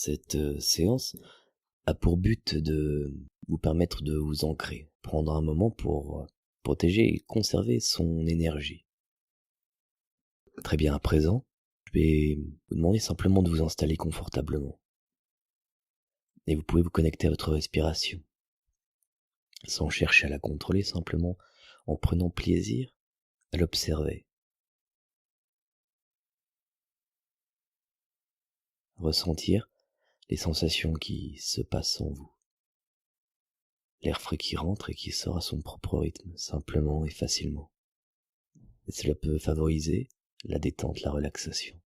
Cette séance a pour but de vous permettre de vous ancrer, prendre un moment pour protéger et conserver son énergie. Très bien, à présent, je vais vous demander simplement de vous installer confortablement. Et vous pouvez vous connecter à votre respiration, sans chercher à la contrôler, simplement en prenant plaisir à l'observer. Ressentir les sensations qui se passent en vous. L'air frais qui rentre et qui sort à son propre rythme, simplement et facilement. Et cela peut favoriser la détente, la relaxation.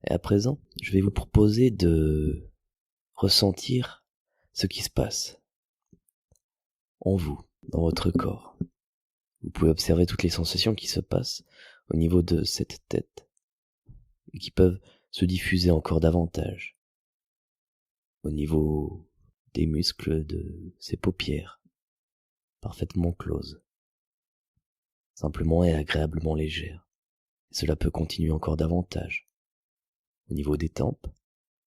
Et à présent, je vais vous proposer de ressentir ce qui se passe en vous, dans votre corps. Vous pouvez observer toutes les sensations qui se passent au niveau de cette tête et qui peuvent se diffuser encore davantage au niveau des muscles de ces paupières, parfaitement closes, simplement et agréablement légères. Et cela peut continuer encore davantage au niveau des tempes,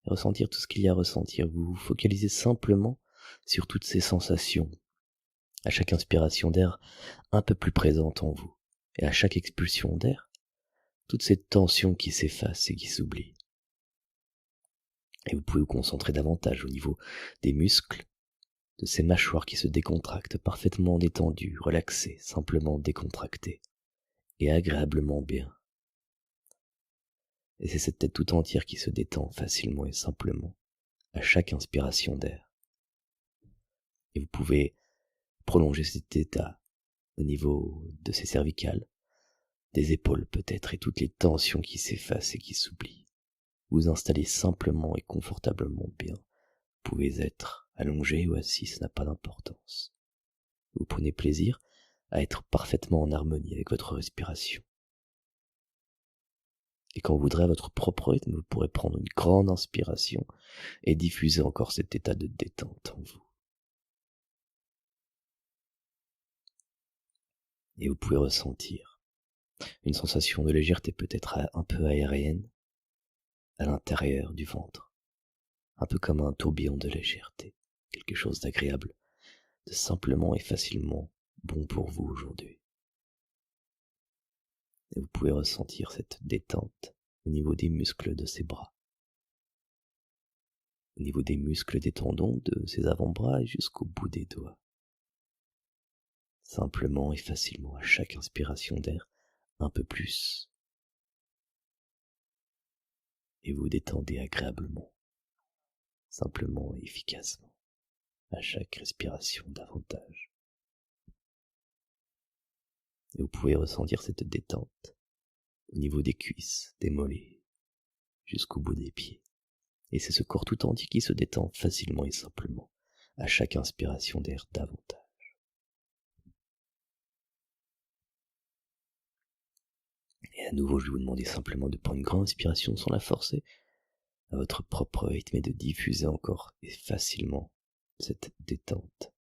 et ressentir tout ce qu'il y a à ressentir. Vous vous focalisez simplement sur toutes ces sensations, à chaque inspiration d'air un peu plus présente en vous, et à chaque expulsion d'air, toute cette tension qui s'efface et qui s'oublie. Et vous pouvez vous concentrer davantage au niveau des muscles, de ces mâchoires qui se décontractent, parfaitement détendues, relaxées, simplement décontractées, et agréablement bien. Et c'est cette tête tout entière qui se détend facilement et simplement, à chaque inspiration d'air. Et vous pouvez prolonger cet état au niveau de ces cervicales, des épaules peut-être, et toutes les tensions qui s'effacent et qui s'oublient. Vous installez simplement et confortablement bien. Vous pouvez être allongé ou assis, ça n'a pas d'importance. Vous prenez plaisir à être parfaitement en harmonie avec votre respiration. Et quand vous voudrez à votre propre rythme, vous pourrez prendre une grande inspiration et diffuser encore cet état de détente en vous. Et vous pouvez ressentir une sensation de légèreté peut-être un peu aérienne à l'intérieur du ventre, un peu comme un tourbillon de légèreté, quelque chose d'agréable, de simplement et facilement bon pour vous aujourd'hui. Et vous pouvez ressentir cette détente au niveau des muscles de ses bras, au niveau des muscles des tendons de ses avant-bras et jusqu'au bout des doigts. Simplement et facilement à chaque inspiration d'air, un peu plus. Et vous détendez agréablement, simplement et efficacement, à chaque respiration davantage. Et vous pouvez ressentir cette détente au niveau des cuisses, des mollets, jusqu'au bout des pieds. Et c'est ce corps tout entier qui se détend facilement et simplement, à chaque inspiration d'air davantage. Et à nouveau, je vais vous demander simplement de prendre une grande inspiration sans la forcer, à votre propre rythme, et de diffuser encore et facilement cette détente,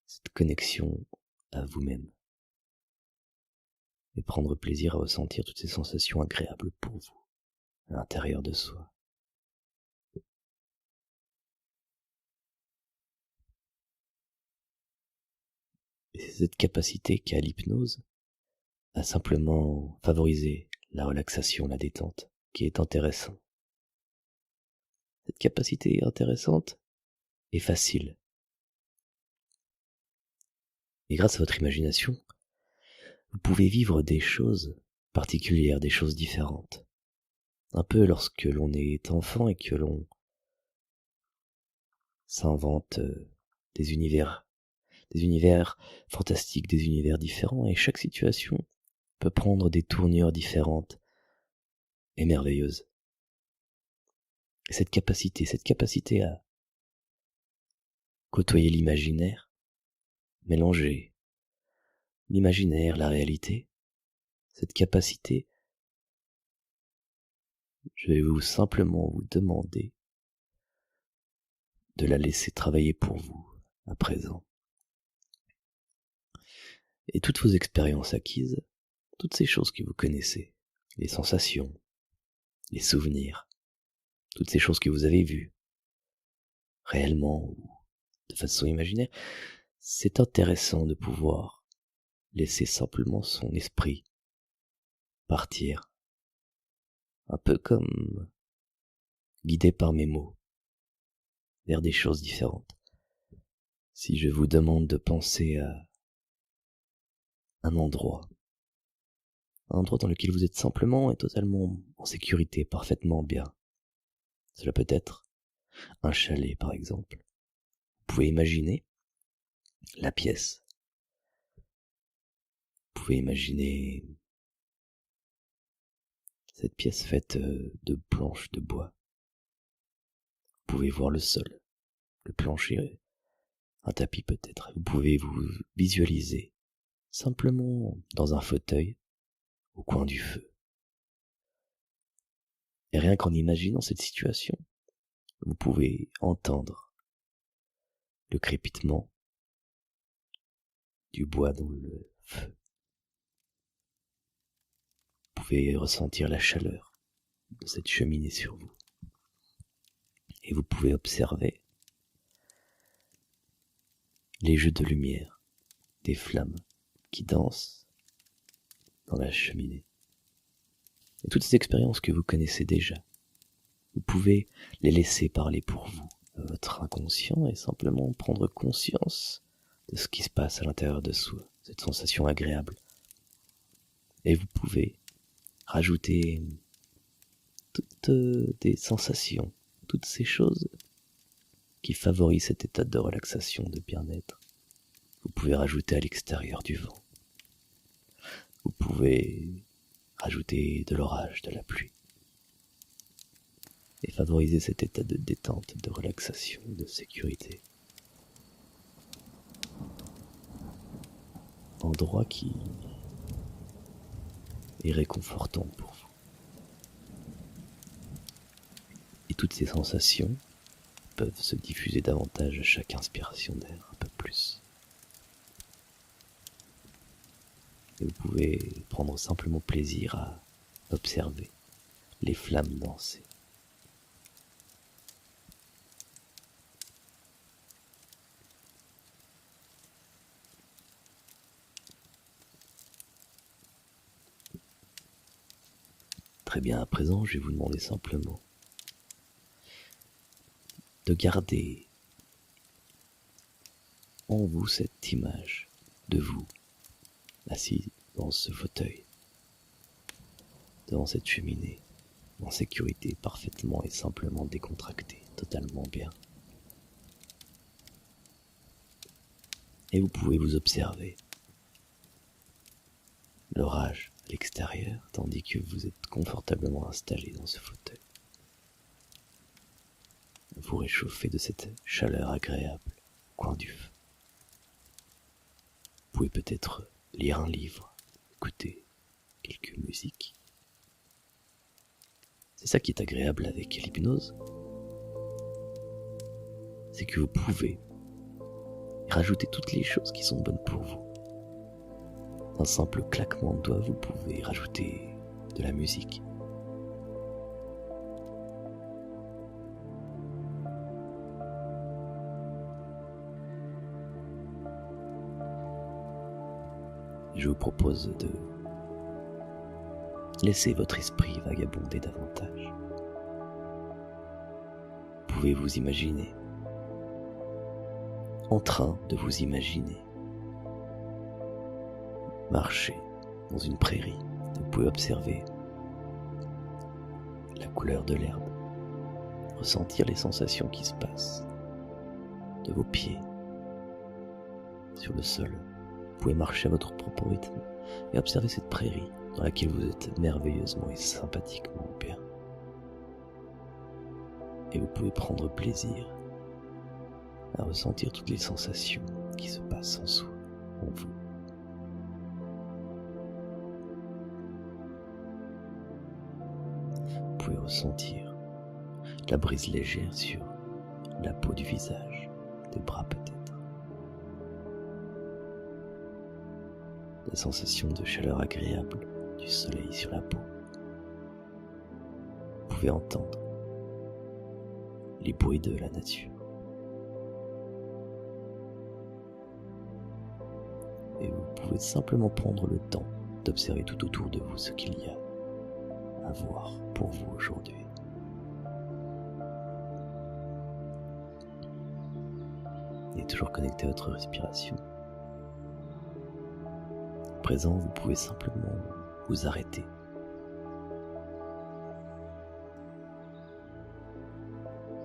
cette connexion à vous-même. Et prendre plaisir à ressentir toutes ces sensations agréables pour vous, à l'intérieur de soi. Et c'est cette capacité qu'a l'hypnose à simplement favoriser la relaxation, la détente, qui est intéressant. Cette capacité intéressante est facile. Et grâce à votre imagination, vous pouvez vivre des choses particulières, des choses différentes. Un peu lorsque l'on est enfant et que l'on s'invente des univers fantastiques, des univers différents, et chaque situation peut prendre des tournures différentes et merveilleuses. Et cette capacité à côtoyer l'imaginaire, mélanger l'imaginaire, la réalité, cette capacité, je vais simplement vous demander de la laisser travailler pour vous à présent. Et toutes vos expériences acquises, toutes ces choses que vous connaissez, les sensations, les souvenirs, toutes ces choses que vous avez vues, réellement ou de façon imaginaire. C'est intéressant de pouvoir laisser simplement son esprit partir, un peu comme guidé par mes mots, vers des choses différentes. Si je vous demande de penser à un endroit dans lequel vous êtes simplement et totalement en sécurité, parfaitement bien. Cela peut être un chalet, par exemple. Vous pouvez imaginer la pièce. Vous pouvez imaginer cette pièce faite de planches de bois. Vous pouvez voir le sol, le plancher, un tapis peut-être. Vous pouvez vous visualiser simplement dans un fauteuil au coin du feu. Et rien qu'en imaginant cette situation, vous pouvez entendre le crépitement du bois dans le feu. Vous pouvez ressentir la chaleur de cette cheminée sur vous. Et vous pouvez observer les jeux de lumière, des flammes qui dansent dans la cheminée. Et toutes ces expériences que vous connaissez déjà, vous pouvez les laisser parler pour vous, votre inconscient, et simplement prendre conscience de ce qui se passe à l'intérieur de soi, cette sensation agréable. Et vous pouvez rajouter toutes des sensations, toutes ces choses qui favorisent cet état de relaxation, de bien-être. Vous pouvez rajouter à l'extérieur du vent. Vous pouvez rajouter de l'orage, de la pluie. Et favoriser cet état de détente, de relaxation, de sécurité. Endroit qui est réconfortant pour vous. Et toutes ces sensations peuvent se diffuser davantage à chaque inspiration d'air, un peu plus. Et vous pouvez prendre simplement plaisir à observer les flammes danser. Très bien, à présent, je vais vous demander simplement de garder en vous cette image de vous, assis dans ce fauteuil, devant cette cheminée, en sécurité, parfaitement et simplement décontracté, totalement bien. Et vous pouvez vous observer l'orage à l'extérieur, tandis que vous êtes confortablement installé dans ce fauteuil. Vous réchauffez de cette chaleur agréable au coin du feu. Vous pouvez peut-être lire un livre, écouter quelques musiques. C'est ça qui est agréable avec l'hypnose. C'est que vous pouvez rajouter toutes les choses qui sont bonnes pour vous. D'un simple claquement de doigts, vous pouvez rajouter de la musique. Je vous propose de laisser votre esprit vagabonder davantage. Vous pouvez vous imaginer, en train de vous imaginer, marcher dans une prairie. Vous pouvez observer la couleur de l'herbe, ressentir les sensations qui se passent de vos pieds sur le sol. Vous pouvez marcher à votre propre rythme et observer cette prairie dans laquelle vous êtes merveilleusement et sympathiquement bien. Et vous pouvez prendre plaisir à ressentir toutes les sensations qui se passent en soi, en vous. Vous pouvez ressentir la brise légère sur la peau du visage, des bras peut-être. La sensation de chaleur agréable du soleil sur la peau. pouvez entendre les bruits de la nature. Et vous pouvez simplement prendre le temps d'observer tout autour de vous ce qu'il y a à voir pour vous aujourd'hui. Et toujours connecté à votre respiration. À présent, vous pouvez simplement vous arrêter.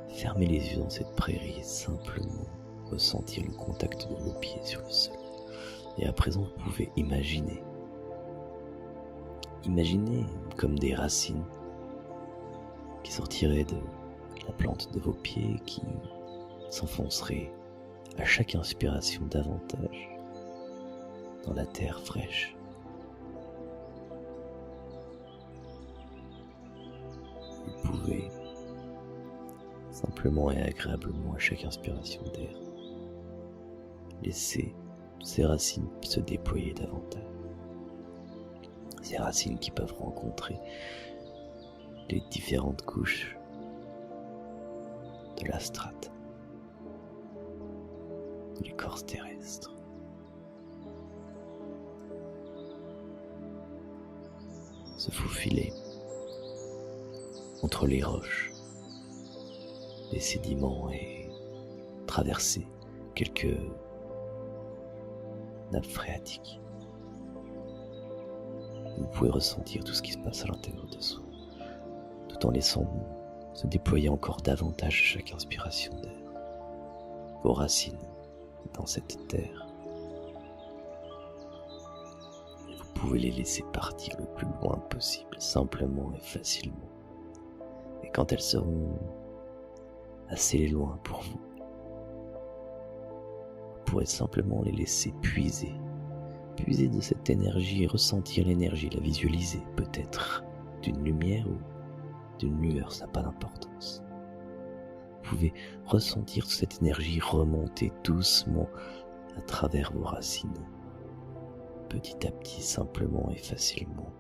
Fermez les yeux dans cette prairie et simplement ressentir le contact de vos pieds sur le sol. Et à présent, vous pouvez imaginer comme des racines qui sortiraient de la plante de vos pieds, qui s'enfonceraient à chaque inspiration davantage dans la terre fraîche. Vous pouvez simplement et agréablement à chaque inspiration d'air laisser ces racines se déployer davantage. Ces racines qui peuvent rencontrer les différentes couches de la strate de l'écorce terrestre. Se faufiler entre les roches, les sédiments et traverser quelques nappes phréatiques. Vous pouvez ressentir tout ce qui se passe à l'intérieur de soi, tout en laissant se déployer encore davantage chaque inspiration d'air. Vos racines dans cette terre. Et vous pouvez les laisser partir le plus loin possible, simplement et facilement. Et quand elles seront assez loin pour vous, vous pourrez simplement les laisser puiser de cette énergie, ressentir l'énergie, la visualiser peut-être d'une lumière ou d'une lueur, ça n'a pas d'importance. Vous pouvez ressentir cette énergie remonter doucement à travers vos racines, petit à petit, simplement et facilement.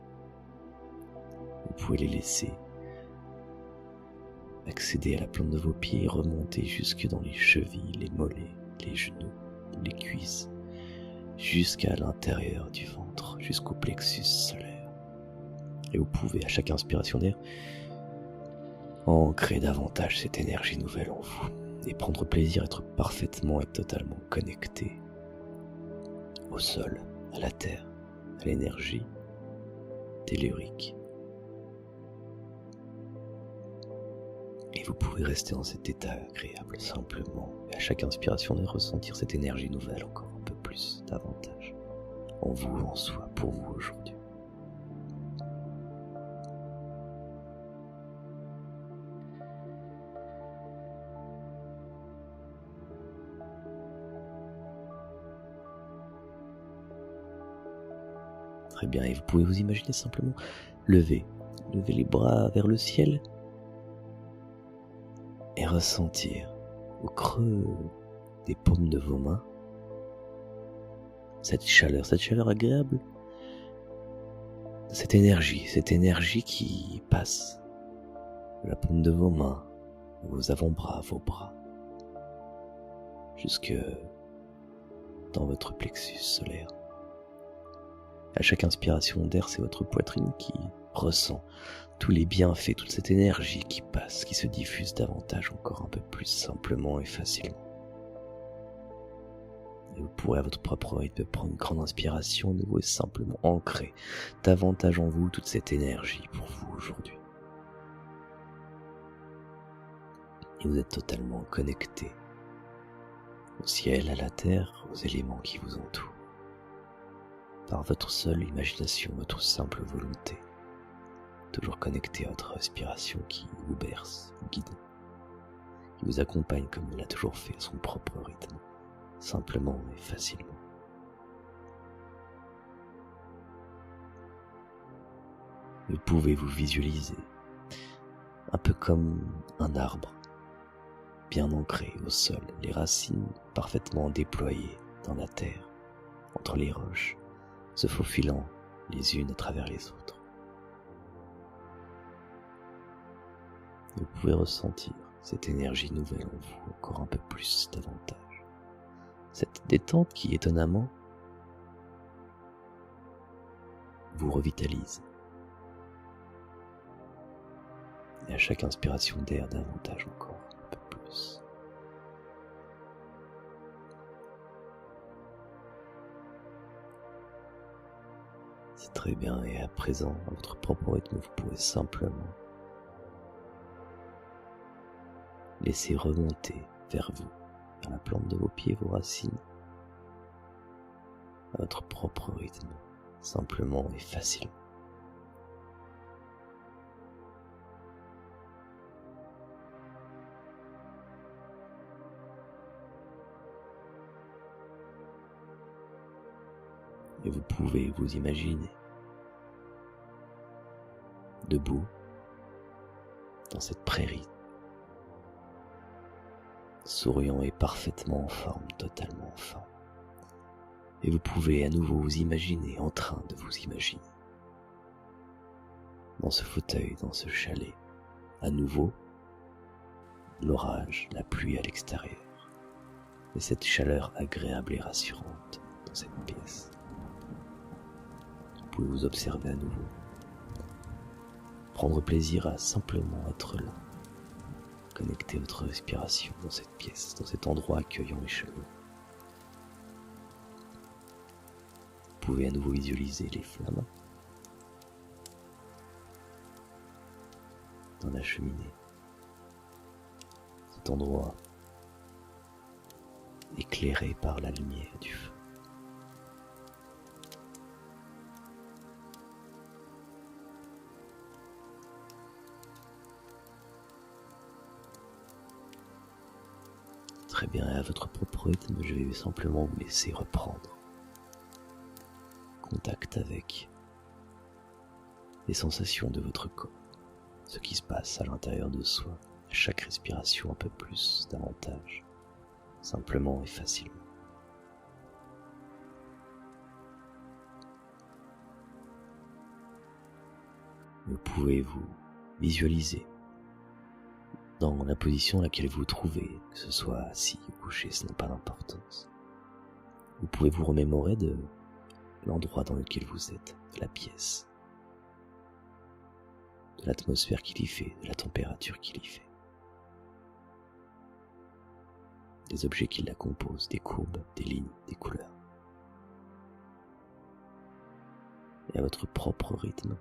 Vous pouvez les laisser accéder à la plante de vos pieds et remonter jusque dans les chevilles, les mollets, les genoux, les cuisses, jusqu'à l'intérieur du ventre, jusqu'au plexus solaire. Et vous pouvez, à chaque inspiration d'air, ancrer davantage cette énergie nouvelle en vous et prendre plaisir à être parfaitement et totalement connecté au sol, à la terre, à l'énergie tellurique. Et vous pouvez rester dans cet état agréable simplement et à chaque inspiration d'air ressentir cette énergie nouvelle encore un peu plus, davantage, en vous, en soi, pour vous aujourd'hui. Très bien, et vous pouvez vous imaginer simplement lever les bras vers le ciel et ressentir au creux des paumes de vos mains cette chaleur agréable, cette énergie qui passe de la paume de vos mains, vos avant-bras, vos bras, jusque dans votre plexus solaire. À chaque inspiration d'air, c'est votre poitrine qui ressent tous les bienfaits, toute cette énergie qui passe, qui se diffuse davantage, encore un peu plus simplement et facilement. Et vous pourrez à votre propre rythme prendre une grande inspiration de vous et simplement ancrer davantage en vous toute cette énergie pour vous aujourd'hui. Et vous êtes totalement connecté au ciel, à la terre, aux éléments qui vous entourent, par votre seule imagination, votre simple volonté, toujours connecté à votre respiration qui vous berce, vous guide, qui vous accompagne comme il l'a toujours fait à son propre rythme, simplement et facilement. Vous pouvez vous visualiser un peu comme un arbre, bien ancré au sol, les racines parfaitement déployées dans la terre, entre les roches, se faufilant les unes à travers les autres. Vous pouvez ressentir cette énergie nouvelle en vous encore un peu plus davantage. Cette détente qui, étonnamment, vous revitalise. Et à chaque inspiration d'air, davantage encore, un peu plus. C'est très bien, et à présent, à votre propre rythme, vous pouvez simplement laisser remonter vers vous, vers la plante de vos pieds, vos racines, à votre propre rythme, simplement et facilement. Et vous pouvez vous imaginer debout dans cette prairie, souriant et parfaitement en forme, totalement en forme. Et vous pouvez à nouveau vous imaginer en train de vous imaginer dans ce fauteuil, dans ce chalet, à nouveau l'orage, la pluie à l'extérieur et cette chaleur agréable et rassurante dans cette pièce. Vous pouvez vous observer à nouveau, prendre plaisir à simplement être là, connecter votre respiration dans cette pièce, dans cet endroit accueillant et chaleureux. Vous pouvez à nouveau visualiser les flammes dans la cheminée, cet endroit éclairé par la lumière du feu. Très bien, et à votre propre rythme, je vais simplement vous laisser reprendre contact avec les sensations de votre corps, ce qui se passe à l'intérieur de soi, à chaque respiration un peu plus, davantage, simplement et facilement. Vous pouvez vous visualiser dans la position dans laquelle vous vous trouvez, que ce soit assis ou couché, ça n'a pas d'importance. Vous pouvez vous remémorer de l'endroit dans lequel vous êtes, de la pièce, de l'atmosphère qu'il y fait, de la température qu'il y fait, des objets qui la composent, des courbes, des lignes, des couleurs. Et à votre propre rythme,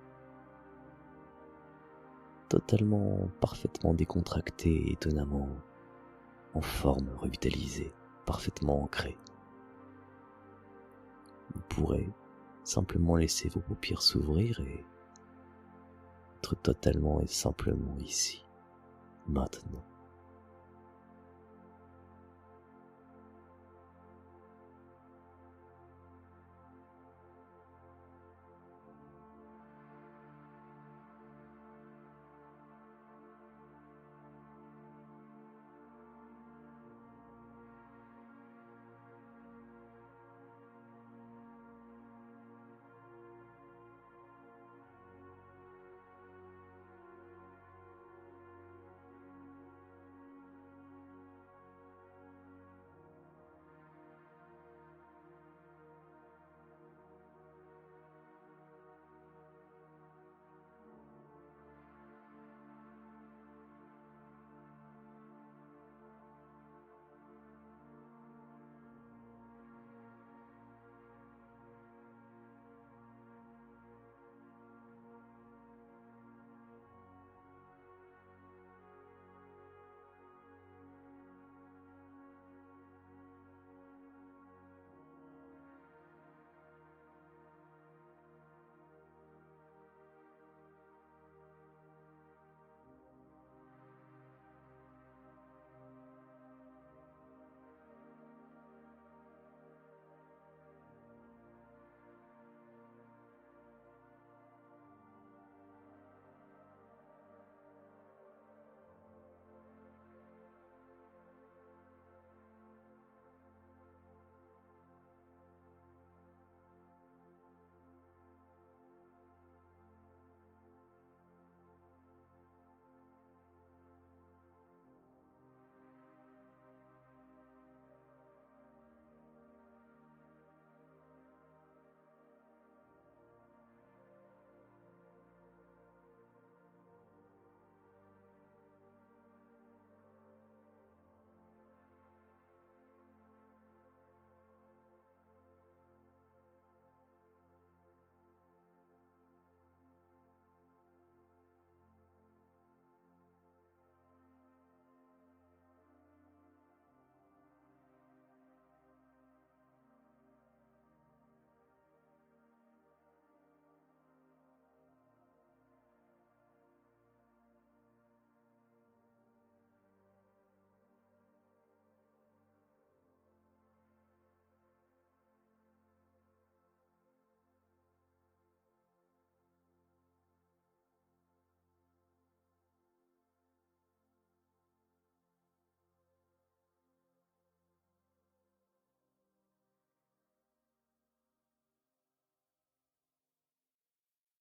totalement, parfaitement décontracté et étonnamment en forme, revitalisé, parfaitement ancré. Vous pourrez simplement laisser vos paupières s'ouvrir et être totalement et simplement ici, maintenant.